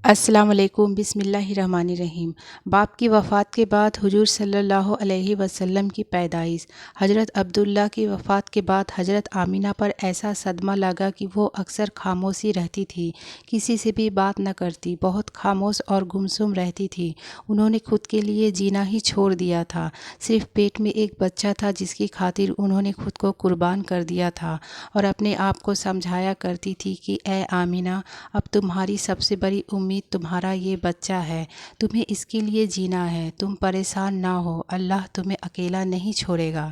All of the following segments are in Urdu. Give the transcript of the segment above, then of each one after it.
السلام علیکم۔ بسم اللہ الرحمن الرحیم۔ باپ کی وفات کے بعد حضور صلی اللہ علیہ وسلم کی پیدائش۔ حضرت عبداللہ کی وفات کے بعد حضرت آمینہ پر ایسا صدمہ لگا کہ وہ اکثر خاموشی رہتی تھی، کسی سے بھی بات نہ کرتی، بہت خاموش اور گمسم رہتی تھی۔ انہوں نے خود کے لیے جینا ہی چھوڑ دیا تھا۔ صرف پیٹ میں ایک بچہ تھا جس کی خاطر انہوں نے خود کو قربان کر دیا تھا، اور اپنے آپ کو سمجھایا کرتی تھی کہ اے آمینہ، اب تمہاری سب سے بڑی امید تمہارا یہ بچہ ہے، تمہیں اس کے لیے جینا ہے، تم پریشان نہ ہو، اللہ تمہیں اکیلا نہیں چھوڑے گا۔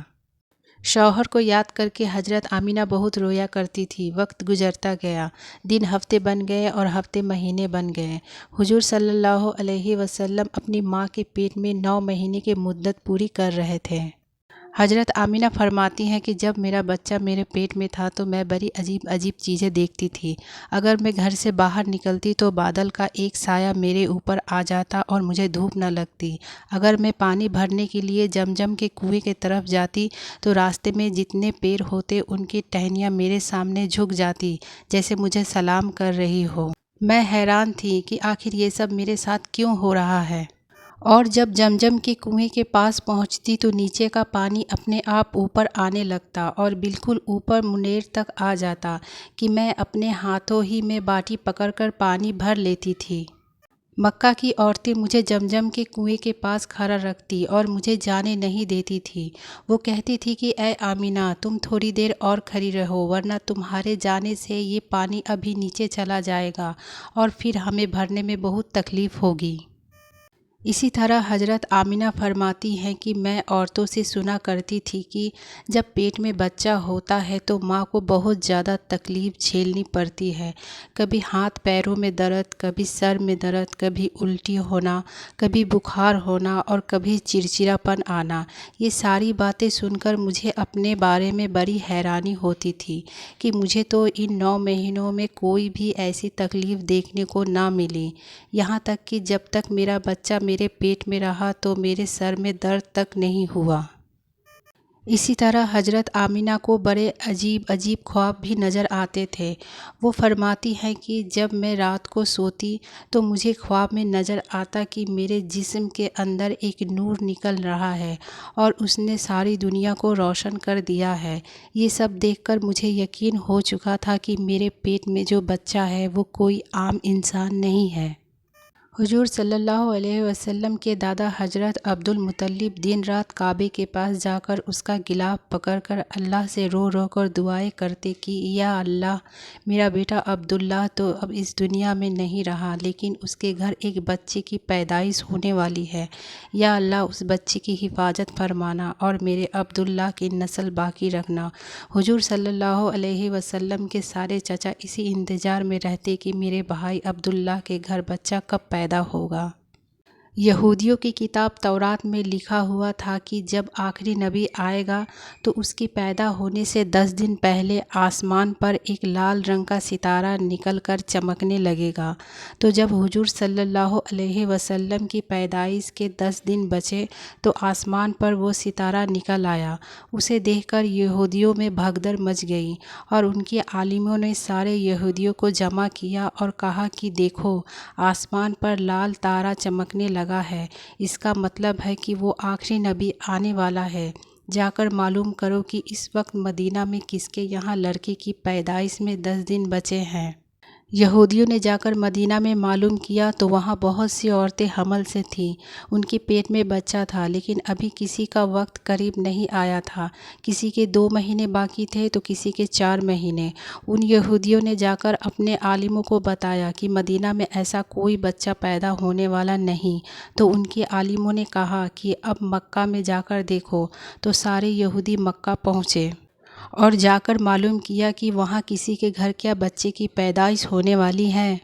شوہر کو یاد کر کے حضرت آمینہ بہت رویا کرتی تھی۔ وقت گزرتا گیا، دن ہفتے بن گئے اور ہفتے مہینے بن گئے۔ حضور صلی اللہ علیہ وسلم اپنی ماں کے پیٹ میں 9 مہینے کی مدت پوری کر رہے تھے۔ حضرت آمینہ فرماتی ہیں کہ جب میرا بچہ میرے پیٹ میں تھا تو میں بڑی عجیب عجیب چیزیں دیکھتی تھی۔ اگر میں گھر سے باہر نکلتی تو بادل کا ایک سایہ میرے اوپر آ جاتا اور مجھے دھوپ نہ لگتی۔ اگر میں پانی بھرنے کے لیے زمزم کے کنویں کی طرف جاتی تو راستے میں جتنے پیڑ ہوتے ان کی ٹہنیاں میرے سامنے جھک جاتی، جیسے مجھے سلام کر رہی ہو۔ میں حیران تھی کہ آخر یہ سب میرے ساتھ کیوں ہو رہا ہے، اور جب زمزم کے کنویں کے پاس پہنچتی تو نیچے کا پانی اپنے آپ اوپر آنے لگتا اور بالکل اوپر منیر تک آ جاتا کہ میں اپنے ہاتھوں ہی میں باٹی پکڑ کر پانی بھر لیتی تھی۔ مکہ کی عورتیں مجھے زمزم کے کنویں کے پاس کھڑا رکھتی اور مجھے جانے نہیں دیتی تھی۔ وہ کہتی تھی کہ اے آمینہ، تم تھوڑی دیر اور کھڑی رہو، ورنہ تمہارے جانے سے یہ پانی ابھی نیچے چلا جائے گا اور پھر ہمیں بھرنے میں بہت تکلیف ہوگی۔ اسی طرح حضرت آمینہ فرماتی ہیں کہ میں عورتوں سے سنا کرتی تھی کہ جب پیٹ میں بچہ ہوتا ہے تو ماں کو بہت زیادہ تکلیف جھیلنی پڑتی ہے۔ کبھی ہاتھ پیروں میں درد، کبھی سر میں درد، کبھی الٹی ہونا، کبھی بخار ہونا اور کبھی چڑچڑاپن آنا۔ یہ ساری باتیں سن کر مجھے اپنے بارے میں بڑی حیرانی ہوتی تھی کہ مجھے تو ان 9 مہینوں میں کوئی بھی ایسی تکلیف دیکھنے کو نہ ملی، یہاں تک کہ جب تک میرا بچہ میرے پیٹ میں رہا تو میرے سر میں درد تک نہیں ہوا۔ اسی طرح حضرت آمینہ کو بڑے عجیب عجیب خواب بھی نظر آتے تھے۔ وہ فرماتی ہیں کہ جب میں رات کو سوتی تو مجھے خواب میں نظر آتا کہ میرے جسم کے اندر ایک نور نکل رہا ہے اور اس نے ساری دنیا کو روشن کر دیا ہے۔ یہ سب دیکھ کر مجھے یقین ہو چکا تھا کہ میرے پیٹ میں جو بچہ ہے وہ کوئی عام انسان نہیں ہے۔ حضور صلی اللہ علیہ وسلم کے دادا حضرت عبدالمطلب دن رات کعبے کے پاس جا کر اس کا غلاف پکڑ کر اللہ سے رو رو کر دعائیں کرتے کہ یا اللہ، میرا بیٹا عبداللہ تو اب اس دنیا میں نہیں رہا، لیکن اس کے گھر ایک بچے کی پیدائش ہونے والی ہے۔ یا اللہ، اس بچے کی حفاظت فرمانا اور میرے عبداللہ کی نسل باقی رکھنا۔ حضور صلی اللہ علیہ وسلم کے سارے چچا اسی انتظار میں رہتے کہ میرے بھائی عبداللہ کے گھر بچہ کب پیدا ہوگا۔ یہودیوں کی کتاب تورات میں لکھا ہوا تھا کہ جب آخری نبی آئے گا تو اس کے پیدا ہونے سے 10 دن پہلے آسمان پر ایک لال رنگ کا ستارہ نکل کر چمکنے لگے گا۔ تو جب حضور صلی اللہ علیہ وسلم کی پیدائش کے 10 دن بچے تو آسمان پر وہ ستارہ نکل آیا۔ اسے دیکھ کر یہودیوں میں بھگدڑ مچ گئی اور ان کے عالموں نے سارے یہودیوں کو جمع کیا اور کہا کہ دیکھو، آسمان پر لال تارا چمکنے لگا ہے، اس کا مطلب ہے کہ وہ آخری نبی آنے والا ہے۔ جا کر معلوم کرو کہ اس وقت مدینہ میں کس کے یہاں لڑکے کی پیدائش میں 10 دن بچے ہیں۔ یہودیوں نے جا کر مدینہ میں معلوم کیا تو وہاں بہت سی عورتیں حمل سے تھیں، ان کے پیٹ میں بچہ تھا، لیکن ابھی کسی کا وقت قریب نہیں آیا تھا۔ کسی کے 2 مہینے باقی تھے تو کسی کے 4 مہینے۔ ان یہودیوں نے جا کر اپنے عالموں کو بتایا کہ مدینہ میں ایسا کوئی بچہ پیدا ہونے والا نہیں۔ تو ان کے عالموں نے کہا کہ اب مکہ میں جا کر دیکھو۔ تو سارے یہودی مکہ پہنچے اور جا کر معلوم کیا کہ وہاں کسی کے گھر کیا بچے کی پیدائش ہونے والی ہے۔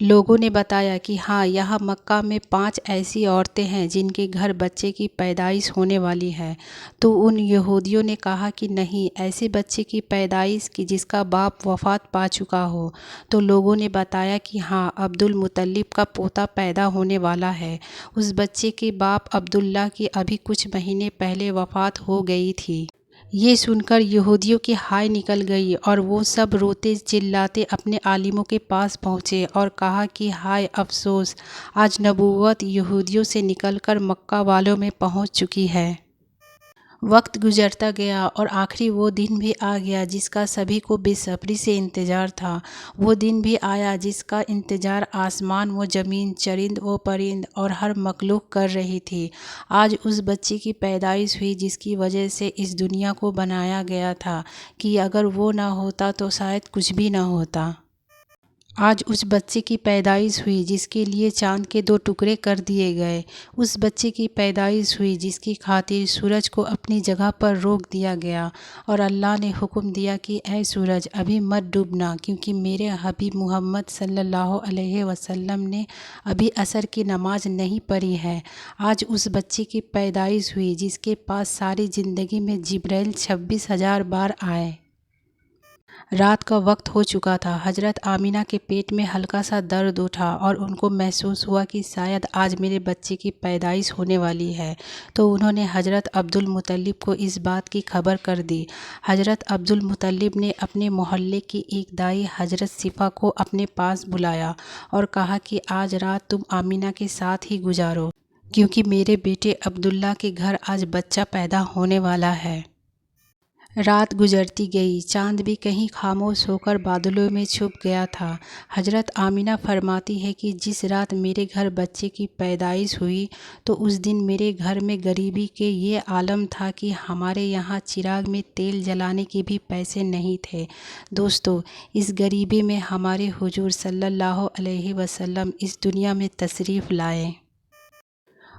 لوگوں نے بتایا کہ ہاں، یہاں مکہ میں 5 ایسی عورتیں ہیں جن کے گھر بچے کی پیدائش ہونے والی ہے۔ تو ان یہودیوں نے کہا کہ نہیں، ایسے بچے کی پیدائش کہ جس کا باپ وفات پا چکا ہو۔ تو لوگوں نے بتایا کہ ہاں، عبدالمطلب کا پوتا پیدا ہونے والا ہے۔ اس بچے کے باپ عبداللہ کی ابھی کچھ مہینے پہلے وفات ہو گئی تھی۔ یہ سن کر یہودیوں کی ہائے نکل گئی اور وہ سب روتے چلاتے اپنے عالموں کے پاس پہنچے اور کہا کہ ہائے افسوس، آج نبوت یہودیوں سے نکل کر مکہ والوں میں پہنچ چکی ہے۔ وقت گزرتا گیا اور آخری وہ دن بھی آ گیا جس کا سبھی کو بے صبری سے انتظار تھا۔ وہ دن بھی آیا جس کا انتظار آسمان و زمین، چرند و پرند اور ہر مخلوق کر رہی تھی۔ آج اس بچے کی پیدائش ہوئی جس کی وجہ سے اس دنیا کو بنایا گیا تھا کہ اگر وہ نہ ہوتا تو شاید کچھ بھی نہ ہوتا۔ آج اس بچے کی پیدائش ہوئی جس کے لیے چاند کے 2 ٹکڑے کر دیے گئے۔ اس بچے کی پیدائش ہوئی جس کی خاطر سورج کو اپنی جگہ پر روک دیا گیا اور اللہ نے حکم دیا کہ اے سورج ابھی مت ڈوبنا، کیونکہ میرے حبیب محمد صلی اللہ علیہ وسلم نے ابھی عصر کی نماز نہیں پڑھی ہے۔ آج اس بچے کی پیدائش ہوئی جس کے پاس ساری زندگی میں جبرائیل 26,000 بار آئے۔ رات کا وقت ہو چکا تھا۔ حضرت آمینہ کے پیٹ میں ہلکا سا درد اٹھا اور ان کو محسوس ہوا کہ شاید آج میرے بچے کی پیدائش ہونے والی ہے، تو انہوں نے حضرت عبدالمطلب کو اس بات کی خبر کر دی۔ حضرت عبدالمطلب نے اپنے محلے کی ایک دائی حضرت صفا کو اپنے پاس بلایا اور کہا کہ آج رات تم آمینہ کے ساتھ ہی گزارو، کیونکہ میرے بیٹے عبداللہ کے گھر آج بچہ پیدا ہونے والا ہے۔ رات گزرتی گئی، چاند بھی کہیں خاموش ہو کر بادلوں میں چھپ گیا تھا۔ حضرت آمینہ فرماتی ہے کہ جس رات میرے گھر بچے کی پیدائش ہوئی تو اس دن میرے گھر میں غریبی کے یہ عالم تھا کہ ہمارے یہاں چراغ میں تیل جلانے کے بھی پیسے نہیں تھے۔ دوستو، اس غریبی میں ہمارے حضور صلی اللہ علیہ وسلم اس دنیا میں تشریف لائے۔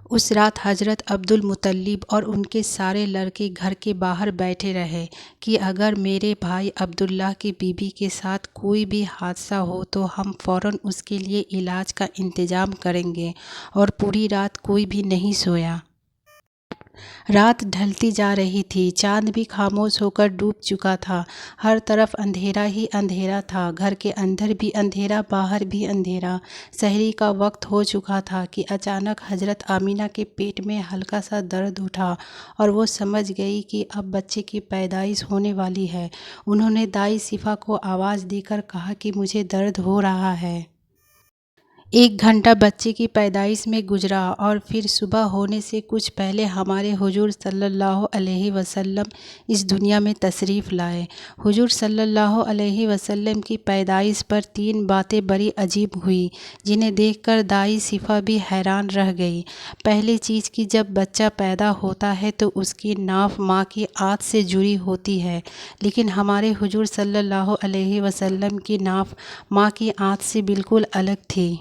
اس رات حضرت عبدالمطلب اور ان کے سارے لڑکے گھر کے باہر بیٹھے رہے کہ اگر میرے بھائی عبداللہ کی بیوی کے ساتھ کوئی بھی حادثہ ہو تو ہم فوراً اس کے لیے علاج کا انتظام کریں گے، اور پوری رات کوئی بھی نہیں سویا۔ رات ڈھلتی جا رہی تھی، چاند بھی خاموش ہو کر ڈوب چکا تھا، ہر طرف اندھیرا ہی اندھیرا تھا، گھر کے اندر بھی اندھیرا، باہر بھی اندھیرا۔ سحری کا وقت ہو چکا تھا کہ اچانک حضرت آمینہ کے پیٹ میں ہلکا سا درد اٹھا اور وہ سمجھ گئی کہ اب بچے کی پیدائش ہونے والی ہے۔ انہوں نے دائی صفا کو آواز دے کر کہا کہ مجھے درد ہو رہا ہے۔ 1 گھنٹہ بچے کی پیدائش میں گزرا اور پھر صبح ہونے سے کچھ پہلے ہمارے حضور صلی اللہ علیہ وسلم اس دنیا میں تشریف لائے۔ حضور صلی اللہ علیہ وسلم کی پیدائش پر 3 باتیں بڑی عجیب ہوئی جنہیں دیکھ کر دائی صفا بھی حیران رہ گئی۔ پہلی چیز کہ جب بچہ پیدا ہوتا ہے تو اس کی ناف ماں کی آنت سے جڑی ہوتی ہے، لیکن ہمارے حضور صلی اللہ علیہ وسلم کی ناف ماں کی آنت سے بالکل الگ تھی۔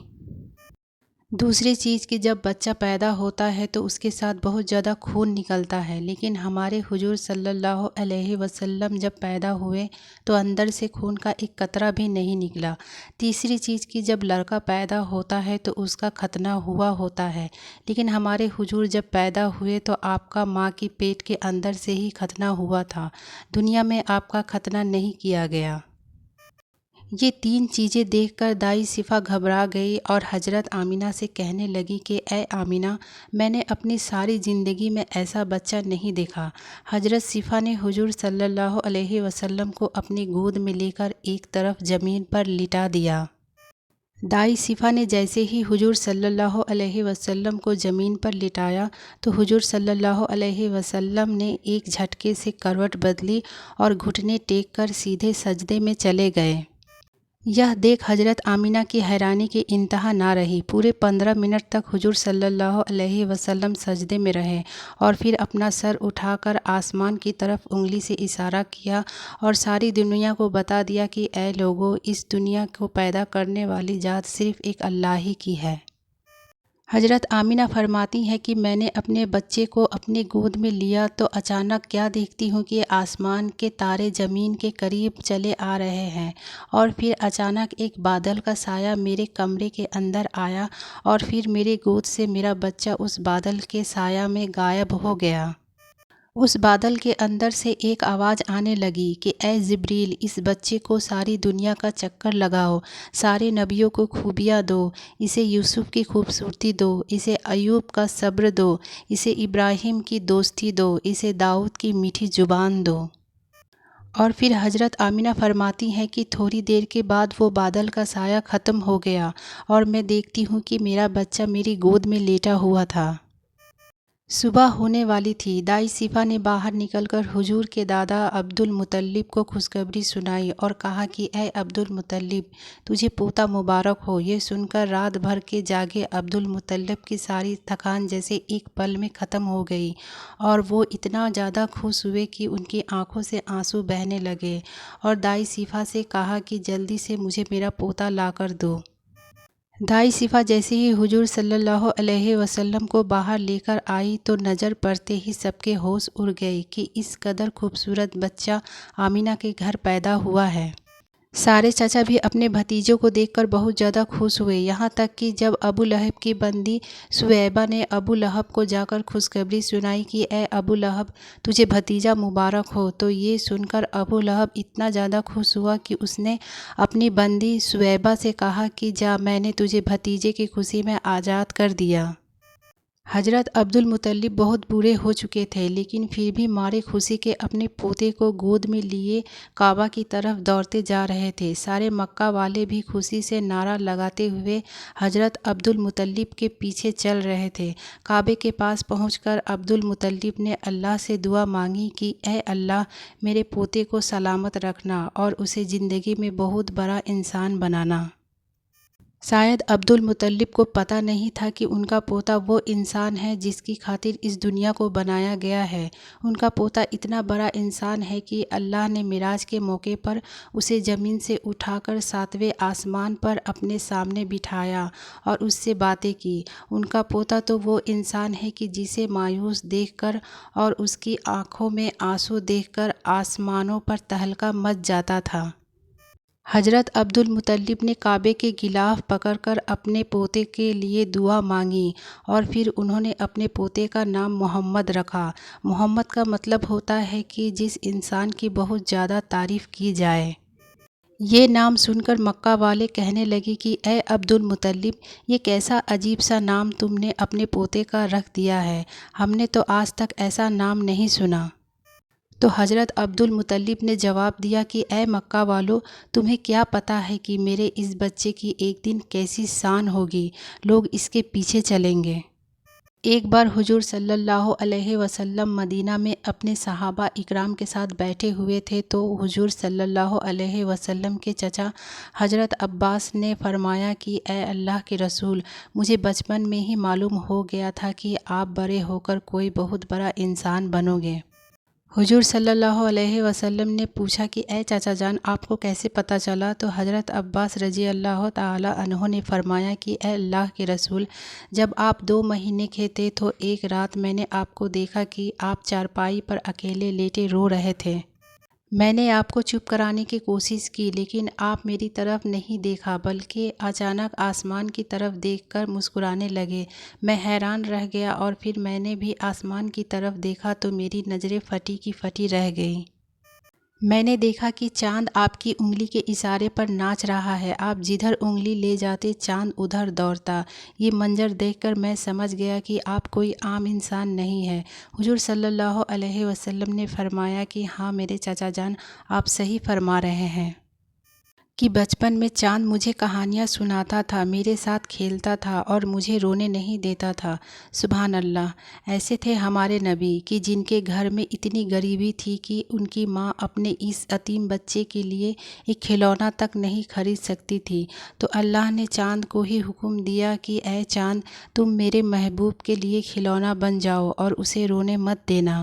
دوسری چیز کہ جب بچہ پیدا ہوتا ہے تو اس کے ساتھ بہت زیادہ خون نکلتا ہے، لیکن ہمارے حضور صلی اللہ علیہ وسلم جب پیدا ہوئے تو اندر سے خون کا ایک قطرہ بھی نہیں نکلا۔ تیسری چیز کہ جب لڑکا پیدا ہوتا ہے تو اس کا ختنہ ہوا ہوتا ہے، لیکن ہمارے حضور جب پیدا ہوئے تو آپ کا ماں کی پیٹ کے اندر سے ہی ختنہ ہوا تھا، دنیا میں آپ کا ختنہ نہیں کیا گیا۔ یہ 3 چیزیں دیکھ کر دائی صفا گھبرا گئی اور حضرت آمینہ سے کہنے لگی کہ اے آمینہ، میں نے اپنی ساری زندگی میں ایسا بچہ نہیں دیکھا۔ حضرت صفا نے حضور صلی اللہ علیہ وسلم کو اپنی گود میں لے کر ایک طرف زمین پر لٹا دیا۔ دائی صفا نے جیسے ہی حضور صلی اللہ علیہ وسلم کو زمین پر لٹایا تو حضور صلی اللہ علیہ وسلم نے ایک جھٹکے سے کروٹ بدلی اور گھٹنے ٹیک کر سیدھے سجدے میں چلے گئے۔ یہ دیکھ حضرت آمینہ کی حیرانی کی انتہا نہ رہی۔ پورے 15 منٹ تک حضور صلی اللہ علیہ وسلم سجدے میں رہے اور پھر اپنا سر اٹھا کر آسمان کی طرف انگلی سے اشارہ کیا اور ساری دنیا کو بتا دیا کہ اے لوگو، اس دنیا کو پیدا کرنے والی ذات صرف ایک اللہ ہی کی ہے۔ حضرت آمینہ فرماتی ہیں کہ میں نے اپنے بچے کو اپنی گود میں لیا تو اچانک کیا دیکھتی ہوں کہ آسمان کے تارے زمین کے قریب چلے آ رہے ہیں، اور پھر اچانک ایک بادل کا سایہ میرے کمرے کے اندر آیا اور پھر میری گود سے میرا بچہ اس بادل کے سایہ میں غائب ہو گیا۔ اس بادل کے اندر سے ایک آواز آنے لگی کہ اے جبریل، اس بچے کو ساری دنیا کا چکر لگاؤ، سارے نبیوں کو خوبیاں دو، اسے یوسف کی خوبصورتی دو، اسے ایوب کا صبر دو، اسے ابراہیم کی دوستی دو، اسے داؤد کی میٹھی زبان دو۔ اور پھر حضرت آمینہ فرماتی ہیں کہ تھوڑی دیر کے بعد وہ بادل کا سایہ ختم ہو گیا اور میں دیکھتی ہوں کہ میرا بچہ میری گود میں لیٹا ہوا تھا۔ صبح ہونے والی تھی۔ دائی صفا نے باہر نکل کر حضور کے دادا عبد المطلب کو خوشخبری سنائی اور کہا کہ اے عبد المطلب، تجھے پوتا مبارک ہو۔ یہ سن کر رات بھر کے جاگے عبد المطلب کی ساری تھکان جیسے ایک پل میں ختم ہو گئی اور وہ اتنا زیادہ خوش ہوئے کہ ان کی آنکھوں سے آنسو بہنے لگے، اور دائی صفا سے کہا کہ جلدی سے مجھے میرا پوتا لا کر دو۔ دائی صفا جیسے ہی حضور صلی اللہ علیہ وسلم کو باہر لے کر آئی تو نظر پڑتے ہی سب کے ہوش اڑ گئے کہ اس قدر خوبصورت بچہ آمینہ کے گھر پیدا ہوا ہے۔ سارے چچا بھی اپنے بھتیجوں کو دیکھ کر بہت زیادہ خوش ہوئے، یہاں تک کہ جب ابو لہب کی بندی سویبہ نے ابو لہب کو جا کر خوشخبری سنائی کہ اے ابو لہب، تجھے بھتیجا مبارک ہو، تو یہ سن کر ابو لہب اتنا زیادہ خوش ہوا کہ اس نے اپنی بندی سویبہ سے کہا کہ جا، میں نے تجھے بھتیجے کی خوشی میں آزاد کر دیا۔ حضرت عبد المطلب بہت بوڑھے ہو چکے تھے، لیکن پھر بھی مارے خوشی کے اپنے پوتے کو گود میں لیے کعبہ کی طرف دوڑتے جا رہے تھے۔ سارے مکہ والے بھی خوشی سے نعرہ لگاتے ہوئے حضرت عبد المطلب کے پیچھے چل رہے تھے۔ کعبے کے پاس پہنچ کر عبد المطلب نے اللہ سے دعا مانگی کہ اے اللہ، میرے پوتے کو سلامت رکھنا اور اسے زندگی میں بہت بڑا انسان بنانا۔ شاید عبد المطلب کو پتہ نہیں تھا کہ ان کا پوتا وہ انسان ہے جس کی خاطر اس دنیا کو بنایا گیا ہے۔ ان کا پوتا اتنا بڑا انسان ہے کہ اللہ نے معراج کے موقع پر اسے زمین سے اٹھا کر 7ویں آسمان پر اپنے سامنے بٹھایا اور اس سے باتیں کی۔ ان کا پوتا تو وہ انسان ہے کہ جسے مایوس دیکھ کر اور اس کی آنکھوں میں آنسو دیکھ کر آسمانوں پر تہلکہ مچ جاتا تھا۔ حضرت عبد المطلب نے کعبے کے غلاف پکڑ کر اپنے پوتے کے لیے دعا مانگی اور پھر انہوں نے اپنے پوتے کا نام محمد رکھا۔ محمد کا مطلب ہوتا ہے کہ جس انسان کی بہت زیادہ تعریف کی جائے۔ یہ نام سن کر مکہ والے کہنے لگے کہ اے عبد المطلب، یہ کیسا عجیب سا نام تم نے اپنے پوتے کا رکھ دیا ہے، ہم نے تو آج تک ایسا نام نہیں سنا۔ تو حضرت عبد المطلب نے جواب دیا کہ اے مکہ والو، تمہیں کیا پتہ ہے کہ میرے اس بچے کی ایک دن کیسی شان ہوگی، لوگ اس کے پیچھے چلیں گے۔ ایک بار حضور صلی اللہ علیہ وسلم مدینہ میں اپنے صحابہ اکرام کے ساتھ بیٹھے ہوئے تھے تو حضور صلی اللہ علیہ وسلم کے چچا حضرت عباس نے فرمایا کہ اے اللہ کے رسول، مجھے بچپن میں ہی معلوم ہو گیا تھا کہ آپ بڑے ہو کر کوئی بہت بڑا انسان بنو گے۔ حضور صلی اللہ علیہ وسلم نے پوچھا کہ اے چاچا جان، آپ کو کیسے پتہ چلا؟ تو حضرت عباس رضی اللہ تعالی عنہ نے فرمایا کہ اے اللہ کے رسول، جب آپ 2 مہینے کے تھے تو ایک رات میں نے آپ کو دیکھا کہ آپ چارپائی پر اکیلے لیٹے رو رہے تھے۔ میں نے آپ کو چپ کرانے کی کوشش کی، لیکن آپ میری طرف نہیں دیکھا بلکہ اچانک آسمان کی طرف دیکھ کر مسکرانے لگے۔ میں حیران رہ گیا اور پھر میں نے بھی آسمان کی طرف دیکھا تو میری نظریں پھٹی کی پھٹی رہ گئیں۔ میں نے دیکھا کہ چاند آپ کی انگلی کے اشارے پر ناچ رہا ہے، آپ جدھر انگلی لے جاتے چاند ادھر دوڑتا۔ یہ منظر دیکھ کر میں سمجھ گیا کہ آپ کوئی عام انسان نہیں ہیں۔ حضور صلی اللہ علیہ وسلم نے فرمایا کہ ہاں میرے چچا جان، آپ صحیح فرما رہے ہیں کہ بچپن میں چاند مجھے کہانیاں سناتا تھا، میرے ساتھ کھیلتا تھا اور مجھے رونے نہیں دیتا تھا۔ سبحان اللہ! ایسے تھے ہمارے نبی کہ جن کے گھر میں اتنی غریبی تھی کہ ان کی ماں اپنے اس یتیم بچے کے لیے ایک کھلونا تک نہیں خرید سکتی تھی، تو اللہ نے چاند کو ہی حکم دیا کہ اے چاند، تم میرے محبوب کے لیے کھلونا بن جاؤ اور اسے رونے مت دینا۔